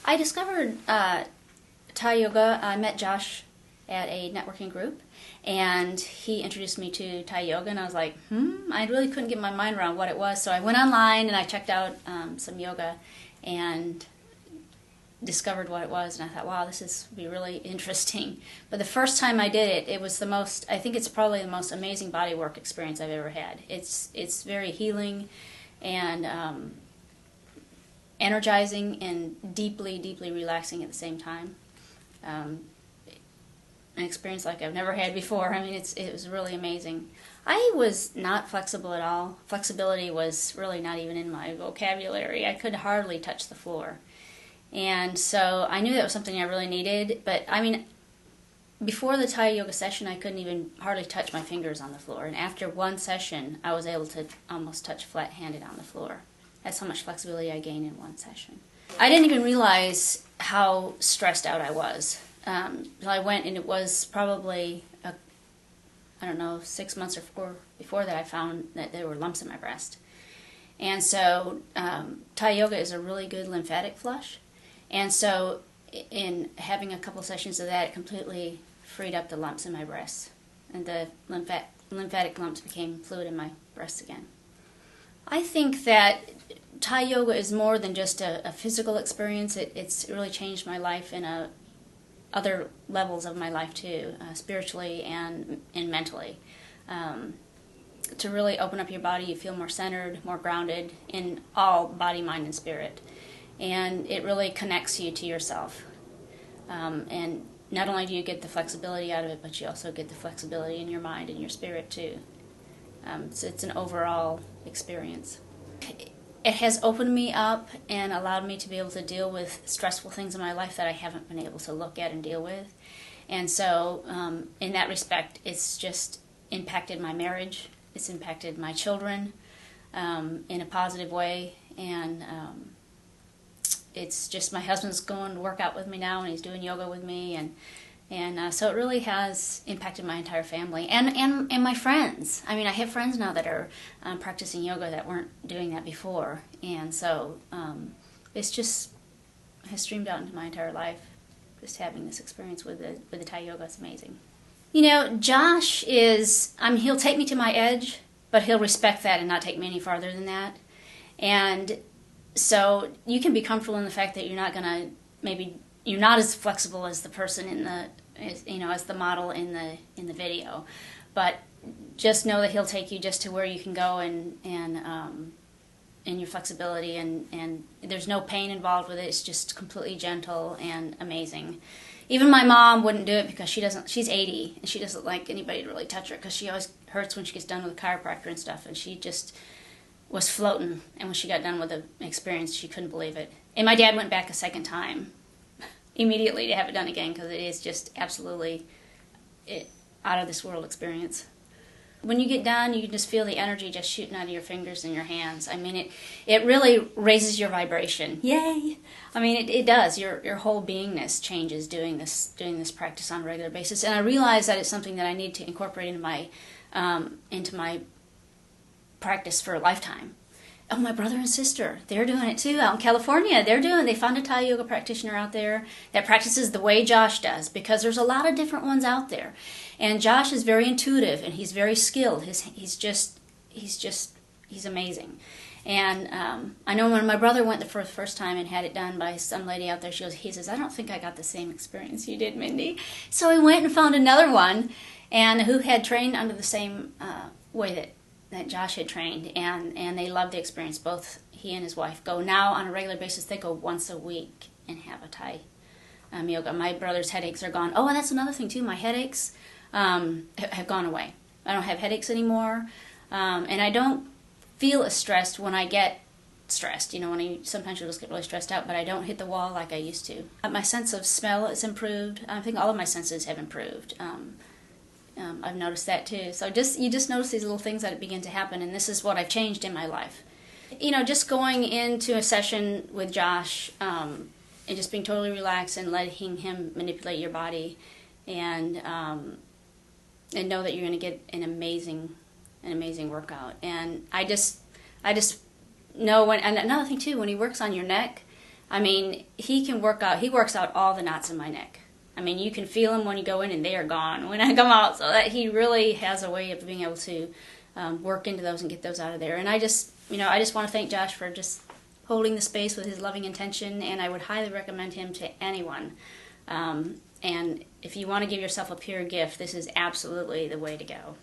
I discovered Thai yoga. I met Josh at a networking group, and he introduced me to Thai yoga, and I was like, I really couldn't get my mind around what it was, so I went online and I checked out some yoga and discovered what it was, and I thought, wow, this is be really interesting. But the first time I did it, it was the most, I think it's probably the most amazing body work experience I've ever had. It's very healing and energizing and deeply, deeply relaxing at the same time. An experience like I've never had before. I mean, it was really amazing. I was not flexible at all. Flexibility was really not even in my vocabulary. I could hardly touch the floor. And so I knew that was something I really needed, but I mean, before the Thai yoga session, I couldn't even hardly touch my fingers on the floor. And after one session, I was able to almost touch flat-handed on the floor. That's how much flexibility I gained in one session. I didn't even realize how stressed out I was. So I went, and it was probably, 6 months or 4 before that I found that there were lumps in my breast. And so Thai yoga is a really good lymphatic flush. And so in having a couple sessions of that, it completely freed up the lumps in my breasts. And the lymphatic lumps became fluid in my breasts again. I think that Thai yoga is more than just a physical experience. It's really changed my life in other levels of my life too, spiritually and mentally. To really open up your body, you feel more centered, more grounded in all body, mind, and spirit. And it really connects you to yourself. And not only do you get the flexibility out of it, but you also get the flexibility in your mind and your spirit too. So it's an overall experience. It has opened me up and allowed me to be able to deal with stressful things in my life that I haven't been able to look at and deal with. And so in that respect, it's just impacted my marriage. It's impacted my children in a positive way. And it's just, my husband's going to work out with me now, and he's doing yoga with me. And so it really has impacted my entire family and my friends. I mean, I have friends now that are practicing yoga that weren't doing that before. And so it's just has streamed out into my entire life. Just having this experience with the Thai yoga is amazing. You know, Josh is, he'll take me to my edge, but he'll respect that and not take me any farther than that. And so you can be comfortable in the fact that you're not going to, maybe you're not as flexible as the person as the model in the video, but just know that he'll take you just to where you can go and your flexibility, and there's no pain involved with it. It's just completely gentle and amazing. Even my mom wouldn't do it because she's 80 and she doesn't like anybody to really touch her because she always hurts when she gets done with a chiropractor and stuff, and she just was floating, and when she got done with the experience, she couldn't believe it. And my dad went back a second time immediately to have it done again because it is just absolutely out of this world experience. When you get done, you can just feel the energy just shooting out of your fingers and your hands. I mean, it really raises your vibration. Yay! I mean, it does. Your whole beingness changes doing this practice on a regular basis. And I realize that it's something that I need to incorporate into my practice for a lifetime. Oh, my brother and sister, they're doing it too out in California. They found a Thai yoga practitioner out there that practices the way Josh does, because there's a lot of different ones out there. And Josh is very intuitive and he's very skilled. He's amazing. And I know when my brother went for the first time and had it done by some lady out there, he says, I don't think I got the same experience you did, Mindy. So he went and found another one, and who had trained under the same way that Josh had trained, and they loved the experience. Both he and his wife go now on a regular basis. They go once a week and have a Thai yoga. My brother's headaches are gone. Oh, and that's another thing too. My headaches have gone away. I don't have headaches anymore, and I don't feel as stressed when I get stressed. You know, sometimes you'll just get really stressed out, but I don't hit the wall like I used to. My sense of smell is improved. I think all of my senses have improved. I've noticed that too. So you just notice these little things that begin to happen, and this is what I've changed in my life. You know, just going into a session with Josh and just being totally relaxed and letting him manipulate your body, and know that you're going to get an amazing workout. And I just know and another thing too, when he works on your neck, I mean, he works out all the knots in my neck. I mean, you can feel them when you go in and they are gone when I come out, so that he really has a way of being able to work into those and get those out of there. And I just want to thank Josh for just holding the space with his loving intention, and I would highly recommend him to anyone. And if you want to give yourself a pure gift, this is absolutely the way to go.